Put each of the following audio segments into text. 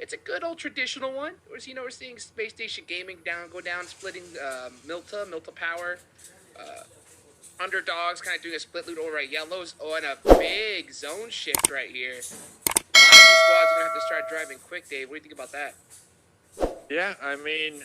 it's a good old traditional one. We're seeing Space Station Gaming go down, splitting Milta Power. Uh, Underdogs kind of doing a split loot over at Yellows. Oh, and a big zone shift right here. A lot of these squads are going to have to start driving quick, Dave. What do you think about that? Yeah, I mean,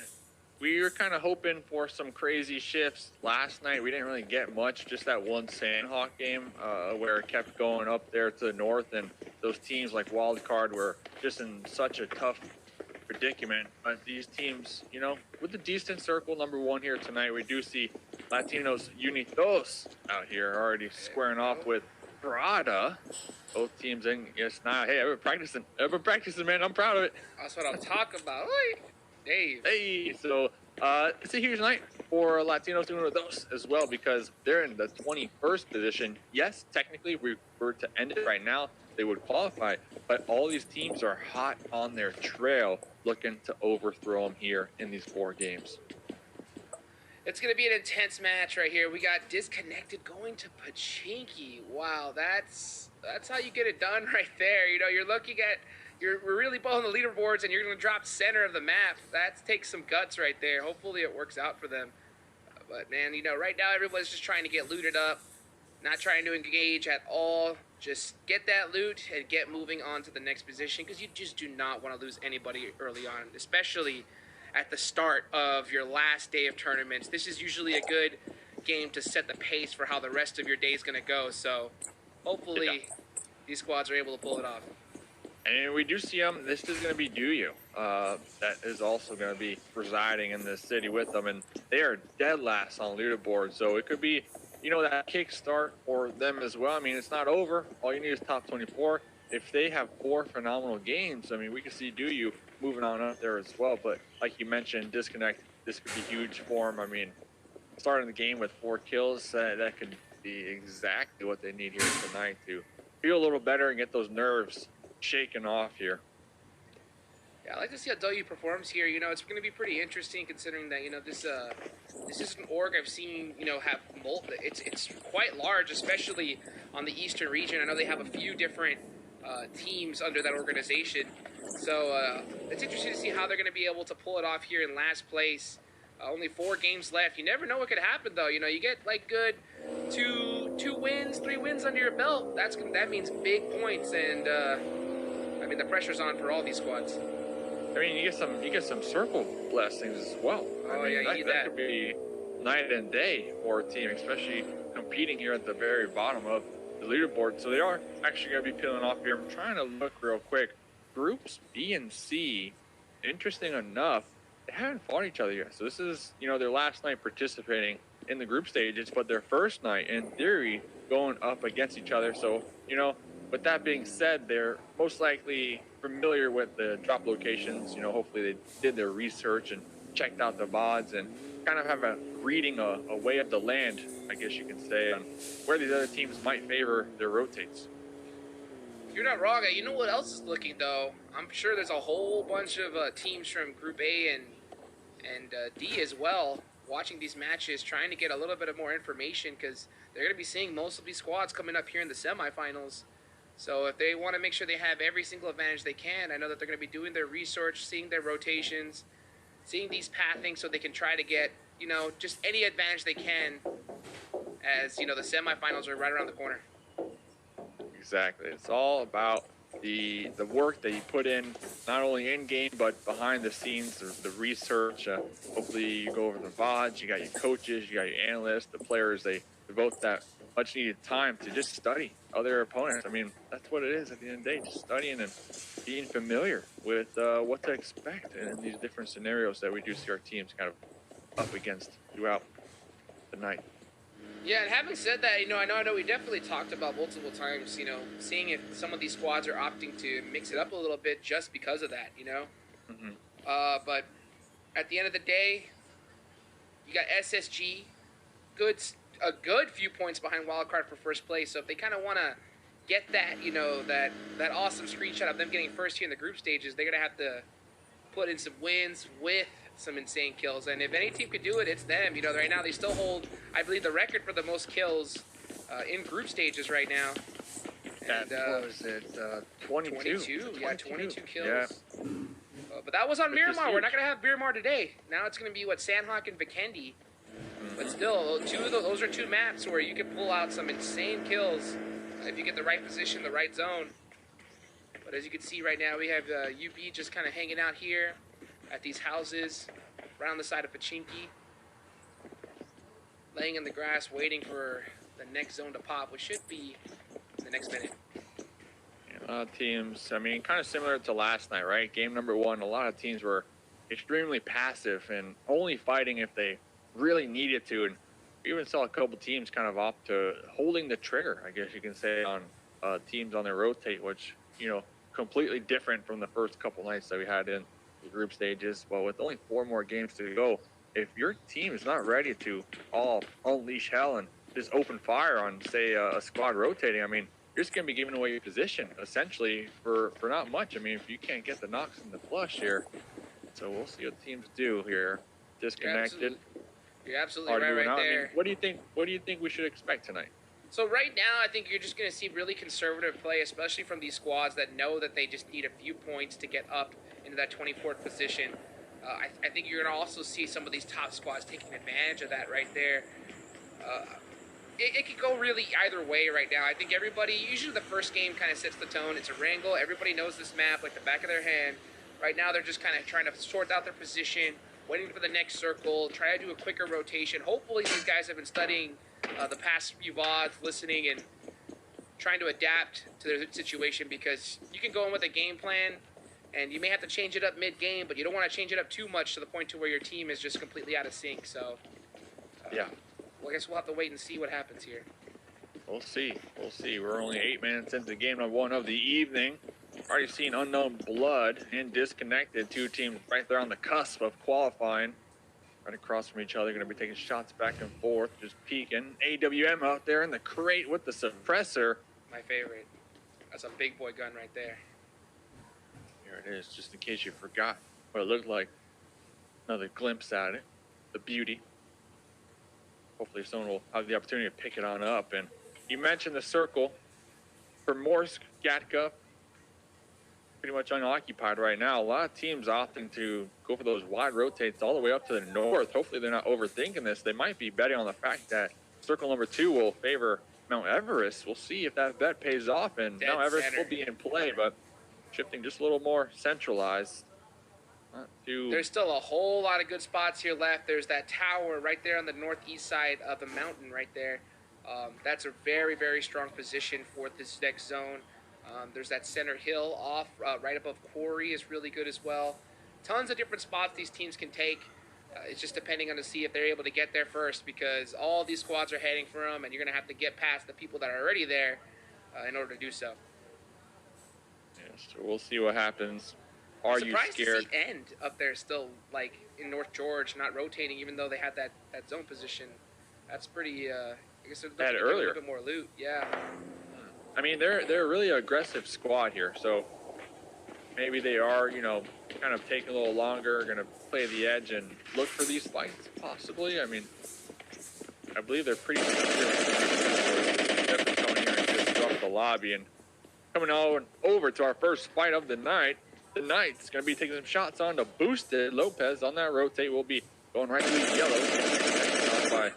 we were kind of hoping for some crazy shifts last night. We didn't really get much, just that one Sandhawk game where it kept going up there to the north, and those teams like Wildcard were just in such a tough predicament. But these teams, with the decent circle number one here tonight, we do see Latinos Unidos out here already squaring off with Prada. Both teams in. Yes, now, hey, I've been practicing, man. I'm proud of it. That's what I'm talking about. Oi, Dave. Hey, so it's a huge night for Latinos Unidos as well because they're in the 21st position. Yes, technically, if we were to end it right now, they would qualify, but all these teams are hot on their trail looking to overthrow them here in these 4 games. It's going to be an intense match right here. We got Disconnected going to Pachinki. Wow, that's how you get it done right there. We're really both on the leaderboards, and you're going to drop center of the map. That takes some guts right there. Hopefully it works out for them. But, man, right now everybody's just trying to get looted up, not trying to engage at all. Just get that loot and get moving on to the next position because you just do not want to lose anybody early on, especially at the start of your last day of tournaments. This is usually a good game to set the pace for how the rest of your day is going to go. So hopefully these squads are able to pull it off. And we do see them. This is going to be Duyu. That is also going to be residing in this city with them. And they are dead last on leaderboard. So it could be, that kickstart for them as well. I mean, it's not over. All you need is top 24. If they have 4 phenomenal games, I mean, we can see Duyu moving on up there as well. But like you mentioned, Disconnect, this could be huge for them. I mean, starting the game with 4 kills, that could be exactly what they need here tonight to feel a little better and get those nerves shaken off here. Yeah, I like to see how Duyu performs here. It's going to be pretty interesting considering that, this is an org I've seen, have it's quite large, especially on the eastern region. I know they have a few different teams under that organization. So it's interesting to see how they're going to be able to pull it off here in last place. Only 4 games left. You never know what could happen, though. You get like good 2 wins, 3 wins under your belt. That means big points, and I mean the pressure's on for all these squads. I mean, you get some circle blessings as well. Oh, I mean, yeah, that could be night and day for a team, especially competing here at the very bottom of the leaderboard. So they are actually going to be peeling off here. I'm trying to look real quick. Groups B and C, interesting enough, they haven't fought each other yet. So this is, their last night participating in the group stages, but their first night, in theory, going up against each other. So, with that being said, they're most likely familiar with the drop locations. Hopefully they did their research and checked out the VODs and kind of have a reading a way of the land, I guess you can say, on where these other teams might favor their rotates. You're not wrong. You know what else is looking, though? I'm sure there's a whole bunch of teams from Group A and D as well watching these matches, trying to get a little bit of more information because they're going to be seeing most of these squads coming up here in the semifinals. So if they want to make sure they have every single advantage they can, I know that they're going to be doing their research, seeing their rotations, seeing these pathings so they can try to get, just any advantage they can as, the semifinals are right around the corner. Exactly. It's all about the work that you put in, not only in game but behind the scenes, the research. Hopefully you go over the VODs, you got your coaches, you got your analysts, the players. They devote that much needed time to just study other opponents. I mean, that's what it is at the end of the day, just studying and being familiar with what to expect in these different scenarios that we do see our teams kind of up against throughout the night. Yeah, and having said that, I know we definitely talked about multiple times, seeing if some of these squads are opting to mix it up a little bit just because of that, Mm-hmm. But at the end of the day, you got SSG, a good few points behind Wildcard for first place. So if they kind of want to get that, that awesome screenshot of them getting first here in the group stages, they're going to have to put in some wins with some insane kills. And if any team could do it, it's them. Right now they still hold, I believe, the record for the most kills in group stages right now. And, what was it? 22. 22. Yeah, 22 kills. Yeah. But that was on Which is Miramar. We're not huge. going to have Miramar today. Now it's going to be, Sandhawk and Vikendi. But still, those are 2 maps where you can pull out some insane kills if you get the right position, the right zone. But as you can see right now, we have UB just kind of hanging out here at these houses around the side of Pachinki, laying in the grass, waiting for the next zone to pop, which should be in the next minute. A lot of teams, I mean, kind of similar to last night, right? Game number 1, a lot of teams were extremely passive and only fighting if they really needed to. And we even saw a couple teams kind of opt to holding the trigger, I guess you can say, on teams on their rotate, which, you know, completely different from the first couple nights that we had in the group stages. But with only 4 more games to go, if your team is not ready to all unleash hell and just open fire on, say, a squad rotating, I mean, you're just going to be giving away your position, essentially, for not much. I mean, if you can't get the knocks and the flush here. So we'll see what teams do here. Disconnected. You're absolutely right there. I mean, what do you think we should expect tonight? So right now, I think you're just going to see really conservative play, especially from these squads that know that they just need a few points to get up into that 24th position. I think you're going to also see some of these top squads taking advantage of that right there. It could go really either way right now. I think everybody, usually the first game kind of sets the tone. It's a wrangle. Everybody knows this map like the back of their hand. Right now, they're just kind of trying to sort out their position, waiting for the next circle, try to do a quicker rotation. Hopefully, these guys have been studying the past few VODs, listening and trying to adapt to their situation, because you can go in with a game plan and you may have to change it up mid-game, but you don't want to change it up too much to the point to where your team is just completely out of sync. So, yeah. Well, I guess we'll have to wait and see what happens here. We'll see. We'll see. We're only 8 minutes into game number 1 of the evening. Already seen Unknown Blood and Disconnected. 2 teams right there on the cusp of qualifying. Right across from each other. Going to be taking shots back and forth. Just peeking. AWM out there in the crate with the suppressor. My favorite. That's a big boy gun right there. Here it is, just in case you forgot what it looked like. Another glimpse at it. The beauty. Hopefully someone will have the opportunity to pick it on up. And you mentioned the circle. For Morsk, Gatka, pretty much unoccupied right now. A lot of teams opting to go for those wide rotates all the way up to the north. Hopefully they're not overthinking this. They might be betting on the fact that circle number 2 will favor Mount Everest. We'll see if that bet pays off, and Mount Everest will be in play, but shifting just a little more centralized. There's still a whole lot of good spots here left. There's that tower right there on the northeast side of the mountain right there. That's a very, very strong position for this next zone. There's that center hill off right above Quarry is really good as well. Tons of different spots these teams can take. It's just depending on to see if they're able to get there first, because all these squads are heading for them, and you're going to have to get past the people that are already there in order to do so. Yes, so we'll see what happens. Are you scared? To see End up there still, like in North George, not rotating, even though they had that zone position. That's pretty. I guess they're looking a little bit more loot. Yeah. I mean, they're a really aggressive squad here, so maybe they are, you know, kind of taking a little longer, going to play the edge and look for these fights, possibly. I mean, I believe they're pretty definitely coming here and just drop the lobby. And coming on over to our first fight of the night. The Knight's going to be taking some shots on to Boosted. Lopez on that rotate will be going right to the yellow. By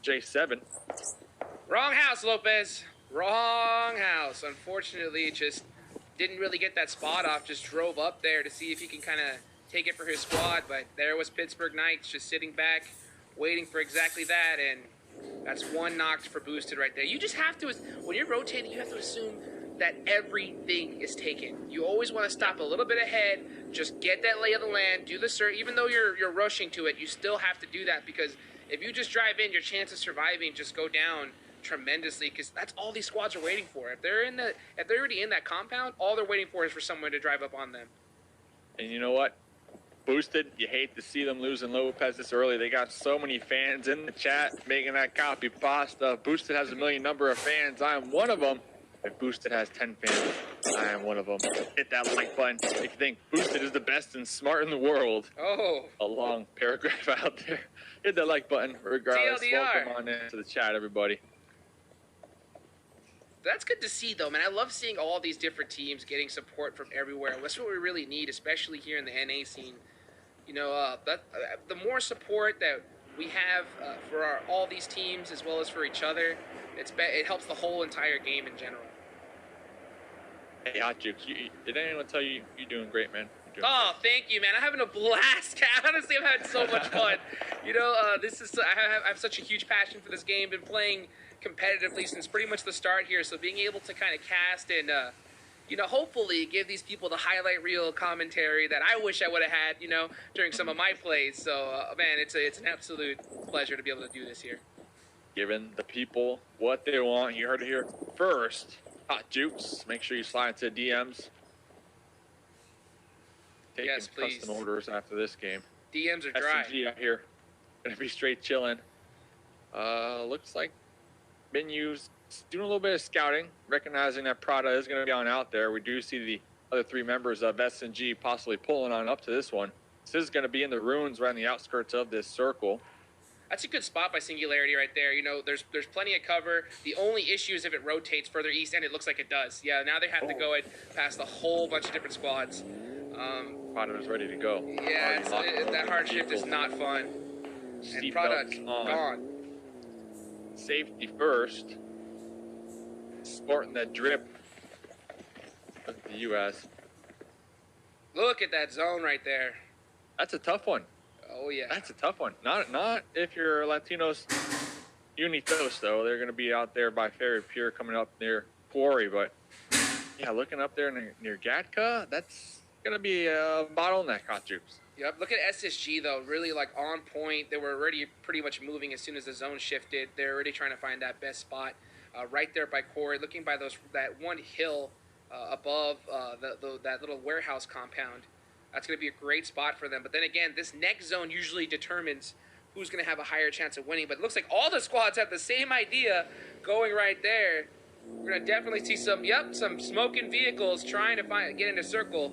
J7. Wrong house, Lopez. Wrong house. Unfortunately, just didn't really get that spot off. Just drove up there to see if he can kind of take it for his squad. But there was Pittsburgh Knights just sitting back, waiting for exactly that. And that's 1 knocked for Boosted right there. You just have to, when you're rotating, you have to assume that everything is taken. You always want to stop a little bit ahead, just get that lay of the land, do the search. Even though you're rushing to it, you still have to do that, because if you just drive in, your chance of surviving just go down tremendously, because that's all these squads are waiting for. If they're already in that compound, all they're waiting for is for someone to drive up on them. And you know what? Boosted, you hate to see them losing Lopez this early. They got so many fans in the chat making that copy pasta. Boosted has a million number of fans. I am one of them. If Boosted has 10 fans, I am one of them. Hit that like button if you think Boosted is the best and smart in the world. Oh. A long paragraph out there. Hit that like button regardless. TLDR. Welcome on into the chat, everybody. That's good to see, though, man. I love seeing all these different teams getting support from everywhere. That's what we really need, especially here in the NA scene. You know, the more support that we have for all these teams as well as for each other, it helps the whole entire game in general. Hey, Hot Jukes, did anyone tell you you're doing great, man? Oh, thank you, man. I'm having a blast. Honestly, I'm having so much fun. You know, I have such a huge passion for this game. Been playing competitively since pretty much the start here. So being able to kind of cast and, you know, hopefully give these people the highlight reel commentary that I wish I would have had, you know, during some of my plays. So, man, it's an absolute pleasure to be able to do this here. Giving the people what they want. You heard it here first. Hot Jukes. Make sure you slide into DMs. Taking yes, please. custom orders after this game. DMs are dry. SMG out here. Gonna be straight chilling. Looks like Menu's doing a little bit of scouting, recognizing that Prada is going to be on out there. We do see the other 3 members of SNG possibly pulling on up to this one. This is going to be in the ruins right on the outskirts of this circle. That's a good spot by Singularity right there. You know, there's plenty of cover. The only issue is if it rotates further east, and it looks like it does. Yeah, now they have to go past a whole bunch of different squads. Prada is ready to go. Yeah, that hard shift is not fun. And Prada gone. Safety first. Sporting that drip of the U.S. Look at that zone right there. That's a tough one. Oh, yeah. That's a tough one. Not if you're Latinos Unitos, though. They're going to be out there by Ferry Pier coming up near Quarry. But, yeah, looking up there near Gatka, that's going to be a bottleneck, Hot Jukes. Yep, look at SSG, though. Really, like, on point. They were already pretty much moving as soon as the zone shifted. They're already trying to find that best spot right there by Quarry, looking by that one hill above that little warehouse compound. That's going to be a great spot for them. But then again, this next zone usually determines who's going to have a higher chance of winning. But it looks like all the squads have the same idea going right there. We're going to definitely see some smoking vehicles trying to get in a circle.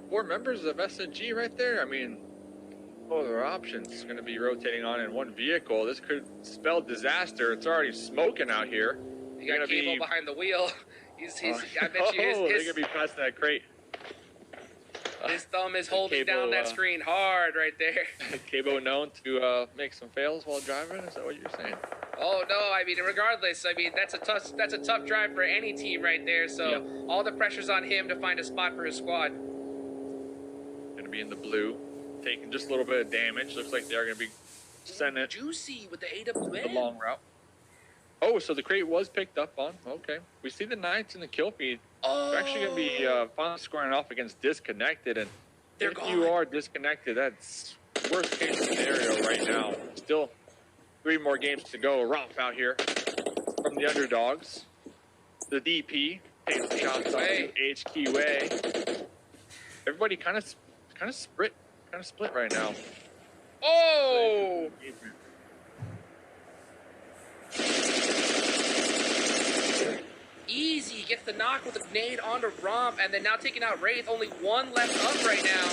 4 members of SNG right there. I mean, what other options going to be rotating on in one vehicle? This could spell disaster. It's already smoking out here. You got Cable behind the wheel. I bet you they're going to be passing that crate. His thumb is holding down that screen hard right there. Cabo known to make some fails while driving. Is that what you're saying? Oh no! I mean, regardless, I mean that's a tough drive for any team right there. So all the pressure's on him to find a spot for his squad. Going to be in the blue, taking just a little bit of damage. Looks like they're going to be sending it. Juicy with the AWM. The long route. Oh, so the crate was picked up on. Okay, we see the Knights in the kill feed. Oh. They're actually going to be finally scoring off against Disconnected, and if gone. you are disconnected, that's worst case scenario right now. Still 3 more games to go. Romp out here from the underdogs. The DP takes the shots on HQA. Everybody kind of split right now. Oh! Easy gets the knock with a grenade onto Romp, and then now taking out Wraith. Only 1 left up right now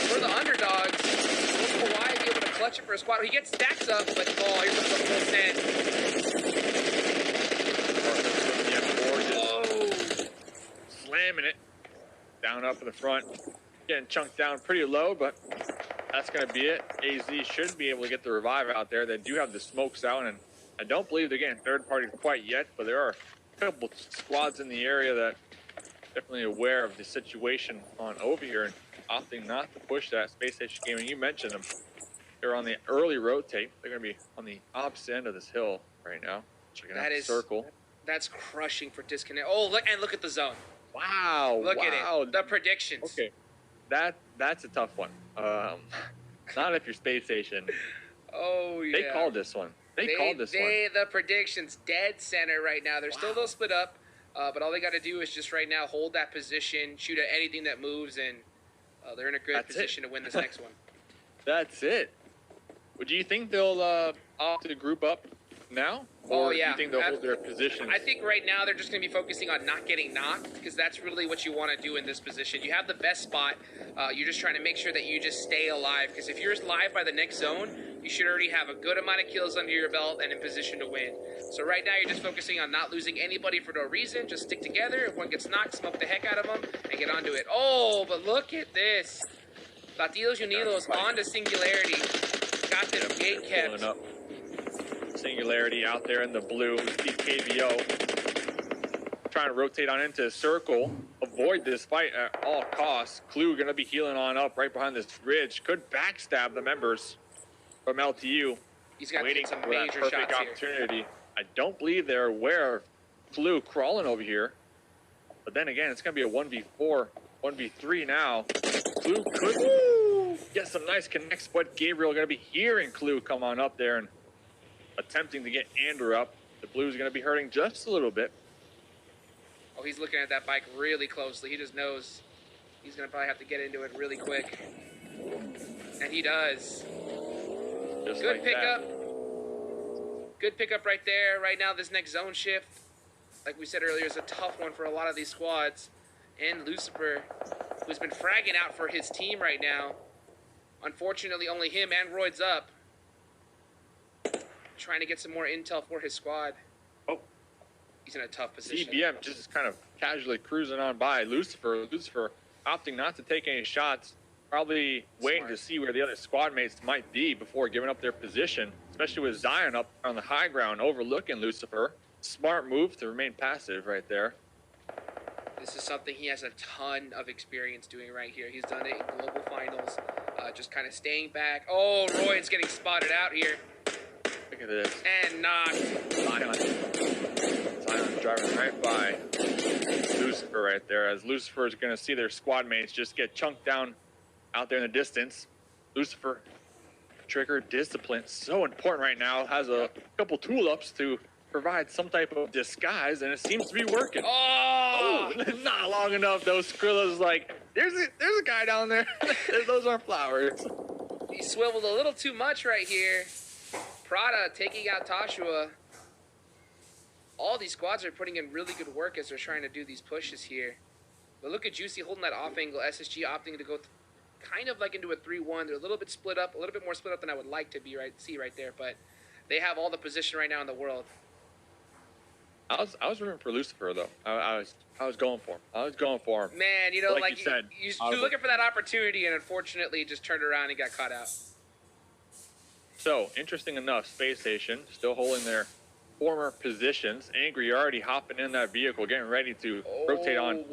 for the underdogs. Will Kawhi be able to clutch it for a squad? He gets stacks up, but here comes the full send. Oh! Slamming it down up in the front. Getting chunked down pretty low, but that's going to be it. AZ should be able to get the revive out there. They do have the smokes out, and I don't believe they're getting third party quite yet, but there are a couple squads in the area that are definitely aware of the situation on over here and opting not to push that Space Station Gaming. You mentioned them. They're on the early rotate. They're going to be on the opposite end of this hill right now. Checking out the circle. That's crushing for Disconnect. Oh, look at the zone. Wow. Look at it. The predictions. Okay. That's a tough one. Not if you're Space Station. Oh, yeah. They called this one. They called this one. The predictions dead center right now. They're still a little split up, but all they got to do is just right now hold that position, shoot at anything that moves, and they're in a good position to win this next one. That's it. Would you think they'll opt to group up now? Oh, Or yeah. do you think they'll hold their position? I think right now they're just going to be focusing on not getting knocked, because that's really what you want to do in this position. You have the best spot. You're just trying to make sure that you just stay alive, because if you're alive by the next zone, you should already have a good amount of kills under your belt and in position to win. So right now you're just focusing on not losing anybody for no reason. Just stick together. If one gets knocked, smoke the heck out of them and get onto it. Oh, but look at this. Latidos Unidos on to Singularity. Got them gate kept. Up. Singularity out there in the blue. See KVO trying to rotate on into a circle. Avoid this fight at all costs. Clue going to be healing on up right behind this ridge. Could backstab the members from LTU. He's got waiting some for major that perfect shots opportunity. here. I don't believe they're aware of Clue crawling over here. But then again, it's going to be a 1v4, 1v3 now. Clue could get some nice connects, but Gabriel going to be hearing Clue come on up there and attempting to get Andrew up. The Blues going to be hurting just a little bit. Oh, he's looking at that bike really closely. He just knows he's going to probably have to get into it really quick. And he does. Just Good like pickup. that. Good pickup right there. Right now, this next zone shift, like we said earlier, is a tough one for a lot of these squads. And Lucifer, who's been fragging out for his team right now. Unfortunately, only him and Royd's up. Trying to get some more intel for his squad. Oh. He's in a tough position. CBM just kind of casually cruising on by. Lucifer opting not to take any shots. Probably waiting to see where the other squad mates might be before giving up their position, especially with Zion up on the high ground overlooking Lucifer. Smart move to remain passive right there. This is something he has a ton of experience doing right here. He's done it in global finals, just kind of staying back. Oh, Royd's getting spotted out here. Look at this. And knocked. Zion driving right by Lucifer right there, as Lucifer is going to see their squad mates just get chunked down out there in the distance. Lucifer, trigger discipline, so important right now. Has a couple tool ups to provide some type of disguise, and it seems to be working. Oh! Not long enough though. Skrilla's like, there's a guy down there. Those aren't flowers. He swiveled a little too much right here. Prada taking out Tashua. All these squads are putting in really good work as they're trying to do these pushes here. But look at Juicy holding that off angle. SSG opting to go kind of like into a 3-1. They're a little bit split up, a little bit more split up than I would like to be see right there. But they have all the position right now in the world. I was rooting for Lucifer though. I was going for him. I was going for him. Man, you know, like you said, you're looking for that opportunity, and unfortunately, just turned around and got caught out. So, interesting enough, Space Station still holding their former positions. Angry already hopping in that vehicle, getting ready to rotate on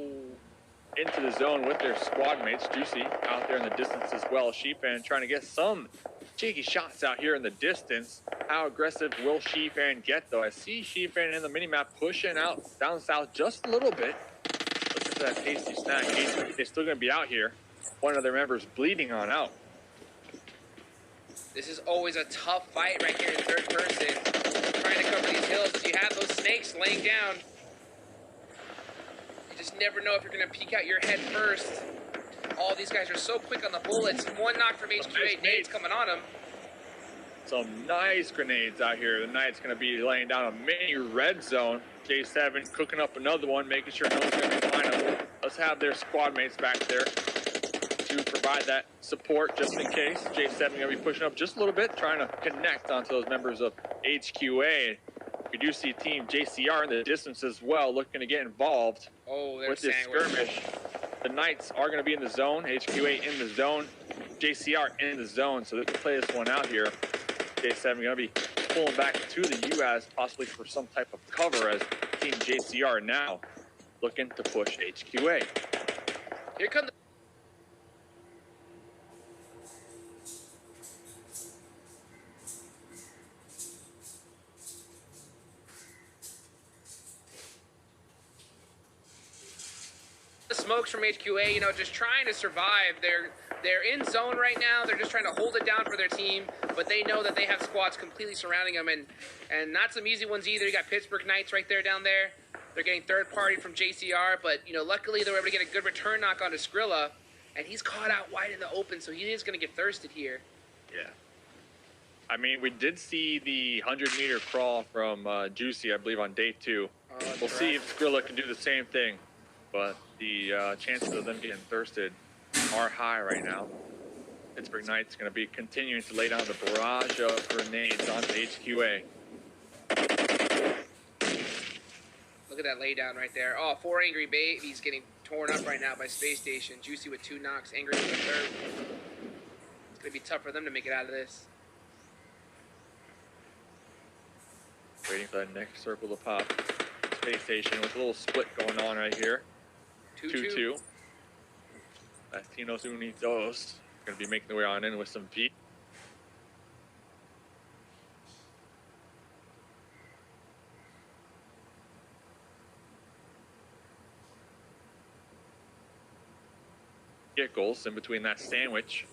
into the zone with their squad mates. Juicy out there in the distance as well. Sheepfan trying to get some cheeky shots out here in the distance. How aggressive will Sheepfan get, though? I see Sheepfan in the minimap pushing out down south just a little bit. Looking for that tasty snack. They're still going to be out here. One of their members bleeding on out. This is always a tough fight right here in third person. Trying to cover these hills as you have those snakes laying down. You just never know if you're going to peek out your head first. All these guys are so quick on the bullets. One knock from HQ8. Nades coming on him. Some nice grenades out here. The Knight's going to be laying down a mini red zone. J7 cooking up another one, making sure no one's going to be behind him. Let's have their squad mates back there to provide that support just in case. J7 going to be pushing up just a little bit, trying to connect onto those members of HQA. We do see Team JCR in the distance as well, looking to get involved with this skirmish. The Knights are going to be in the zone. HQ8 in the zone. JCR in the zone. So they can play this one out here. J7 going to be pulling back to the US, possibly for some type of cover, as Team JCR now looking to push HQA. Here come the smokes from HQA, you know, just trying to survive. They're in zone right now. They're just trying to hold it down for their team, but they know that they have squads completely surrounding them, and not some easy ones either. You got Pittsburgh Knights right there down there. They're getting third party from JCR, but, you know, luckily they were able to get a good return knock onto and he's caught out wide in the open, so he is going to get thirsted here. Yeah. I mean, we did see the 100-meter crawl from Juicy, I believe, on day 2. We'll see if Skrilla can do the same thing. But the chances of them getting thirsted are high right now. Pittsburgh Knights going to be continuing to lay down the barrage of grenades onto HQA. Look at that laydown right there. Oh, 4 angry babies getting torn up right now by Space Station. Juicy with 2 knocks, Angry with the 3rd. It's going to be tough for them to make it out of this. Waiting for that next circle to pop. Space Station with a little split going on right here. 2-2. Latinos Unidos going to be making their way on in with some V. Vehicles in between that sandwich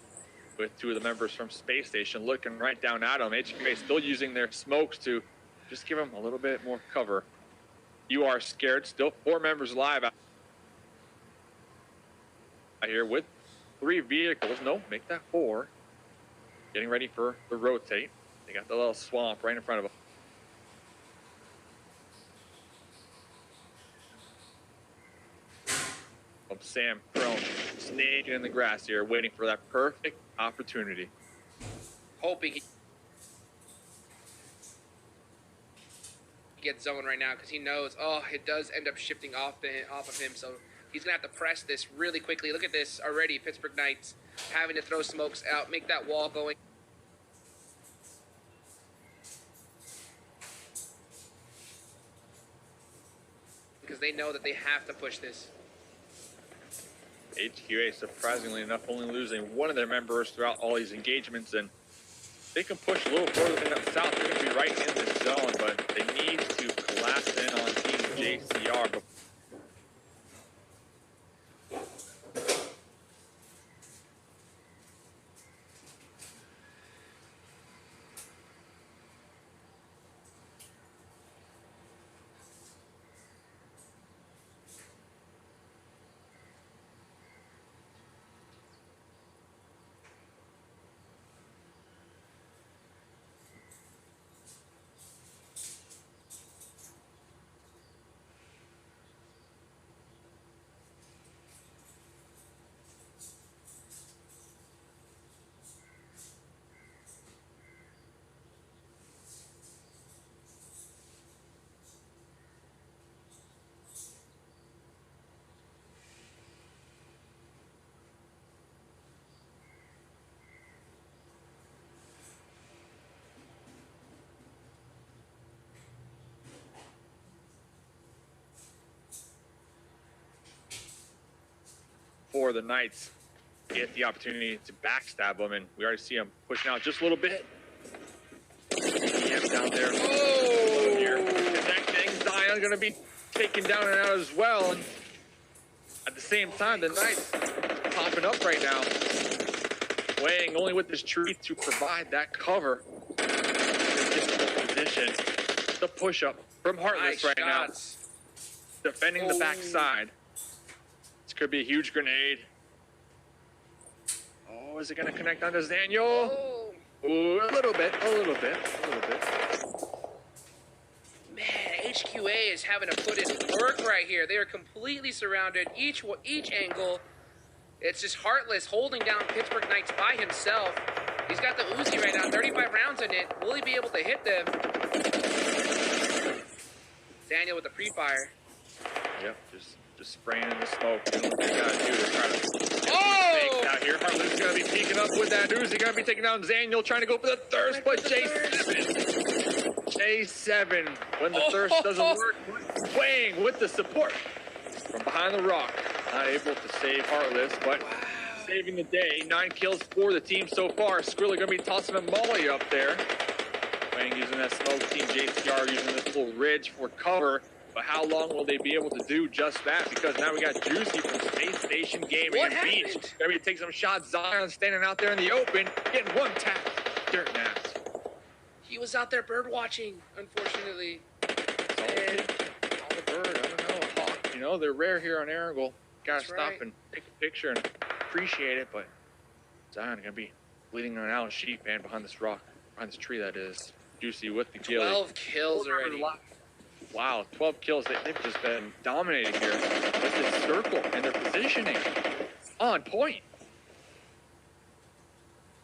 with 2 of the members from Space Station looking right down at them. HQA still using their smokes to just give them a little bit more cover. You are scared. Still 4 members alive out here with 3 vehicles. No, make that 4. Getting ready for the rotate. They got the little swamp right in front of them. Sam prone, snaking in the grass here, waiting for that perfect opportunity. Hoping he gets zoned right now because he knows, oh, it does end up shifting off of him. So he's going to have to press this really quickly. Look at this already. Pittsburgh Knights having to throw smokes out, make that wall going. Because they know that they have to push this. HQA, surprisingly enough, only losing 1 of their members throughout all these engagements, and they can push a little further than south. They're going to be right in this zone, but they need to collapse in on Team JCR. For the Knights, get the opportunity to backstab them, and we already see them pushing out just a little bit. Down there. Oh! Here. Connecting. Zion's going to be taken down and out as well. And at the same time, the Knights popping up right now. Weighing only with this tree to provide that cover. Difficult position. The push-up from Heartless right now. Defending the backside. This could be a huge grenade. Oh, is it going to connect onto Daniel? Oh. Ooh, a little bit. Man, HQA is having to put in work right here. They are completely surrounded, each angle. It's just Heartless holding down Pittsburgh Knights by himself. He's got the Uzi right now, 35 rounds in it. Will he be able to hit them? Daniel with the pre-fire. Yep, just spraying in the smoke. Doing what they gotta do to try to Oh! out here. Heartless is gonna be peeking up with that Uzi. Gonna be taking down Daniel, trying to go for the thirst, but J7, when the thirst doesn't work, weighing with the support from behind the rock. Not able to save Heartless, but saving the day. 9 kills for the team so far. Skrilla gonna be tossing a molly up there. Weighing using that smoke. Team JCR using this little ridge for cover. But how long will they be able to do just that? Because now we got Juicy from Space Station Gaming and Beach. Maybe take some shots. Zion standing out there in the open, getting one tap. Dirt naps. He was out there bird watching, unfortunately. All the bird, I don't know, a hawk. You know, they're rare here on Aragle. Gotta stop and take a picture and appreciate it. But Zion gonna be bleeding on Alan Sheep, man, behind this rock. behind this tree, that is. Juicy with the kill. 12 kills already. Wow, 12 kills. They've just been dominating here with this circle and their positioning on point.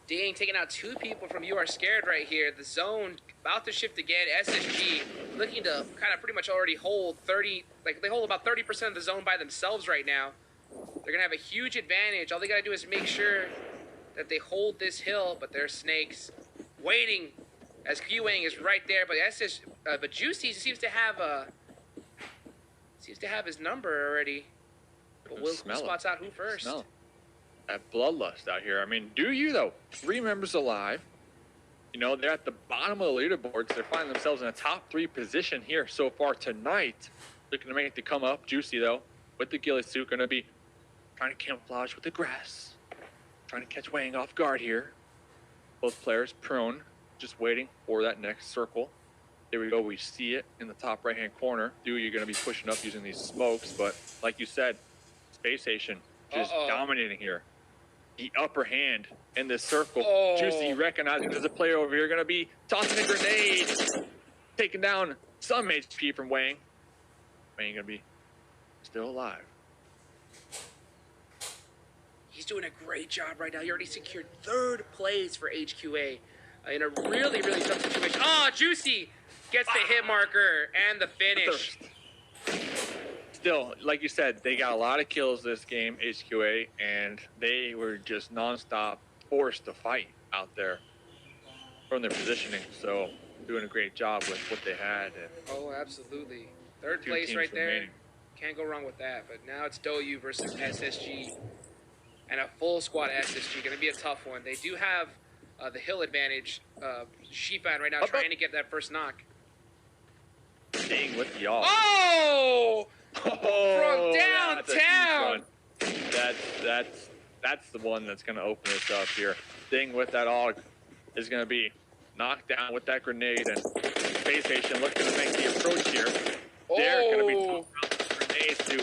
Dang, taking out 2 people from You Are Scared right here. The zone about to shift again. SSG looking to kind of pretty much already hold 30, like they hold about 30% of the zone by themselves right now. They're going to have a huge advantage. All they got to do is make sure that they hold this hill, but there's Snakes waiting as Q-Wang is right there. But Juicy seems to have his number already. But who spots out who first? Smell that bloodlust out here. I mean, do you though? 3 members alive. You know, they're at the bottom of the leaderboards. They're finding themselves in a top 3 position here so far tonight. Looking to make it to come up. Juicy though, with the ghillie suit, gonna be trying to camouflage with the grass. Trying to catch Wang off guard here. Both players prone, just waiting for that next circle. There we go. We see it in the top right-hand corner. You're going to be pushing up using these smokes, but like you said, Space Station just dominating here. The upper hand in this circle. Juicy recognizing there's a player over here. Going to be tossing a grenade, taking down some HP from Wang. Wang going to be still alive. He's doing a great job right now. He already secured 3rd place for HQA in a really, really tough situation. Oh, Juicy gets the hit marker and the finish. Still, like you said, they got a lot of kills this game, HQA, and they were just nonstop forced to fight out there from their positioning. So, doing a great job with what they had. And oh, absolutely. 3rd place right there. Remaining. Can't go wrong with that. But now it's Doyu versus SSG. And a full squad SSG. Going to be a tough one. They do have the hill advantage. Shifan right now trying to get that first knock. Staying with y'all. Oh! From downtown! That's the one that's going to open this up here. Staying with that AUG is going to be knocked down with that grenade. And Space Station looking to make the approach here. They're going to be tossing out the grenades to...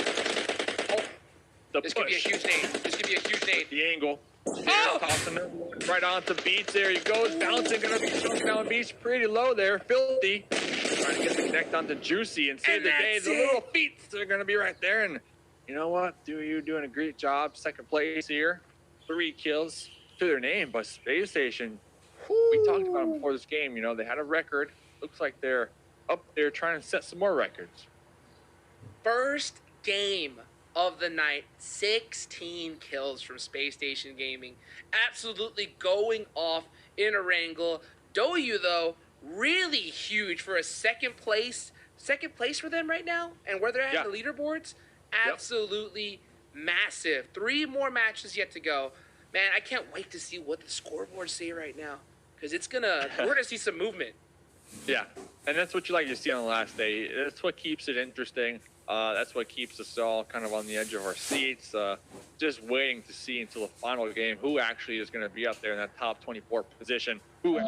This could be a huge nade. This could be a huge nade. The angle. Tossing it right onto Beach. There he goes. Bouncing. Going to be chunking down Beach pretty low there. Filthy. Trying to get the connect onto Juicy and save the day. The little feet are going to be right there. And you know what? You doing a great job. 2nd place here. 3 kills to their name. But Space Station, we talked about them before this game. You know, they had a record. Looks like they're up there trying to set some more records. First game of the night, 16 kills from Space Station Gaming. Absolutely going off in a wrangle. Doyu, though, really huge for a 2nd place. 2nd place for them right now, and where they're at in the leaderboards, absolutely massive. 3 more matches yet to go. Man, I can't wait to see what the scoreboards say right now, because we're gonna see some movement. Yeah, and that's what you like to see on the last day. That's what keeps it interesting. That's what keeps us all kind of on the edge of our seats, just waiting to see until the final game who actually is going to be up there in that top 24 position. Who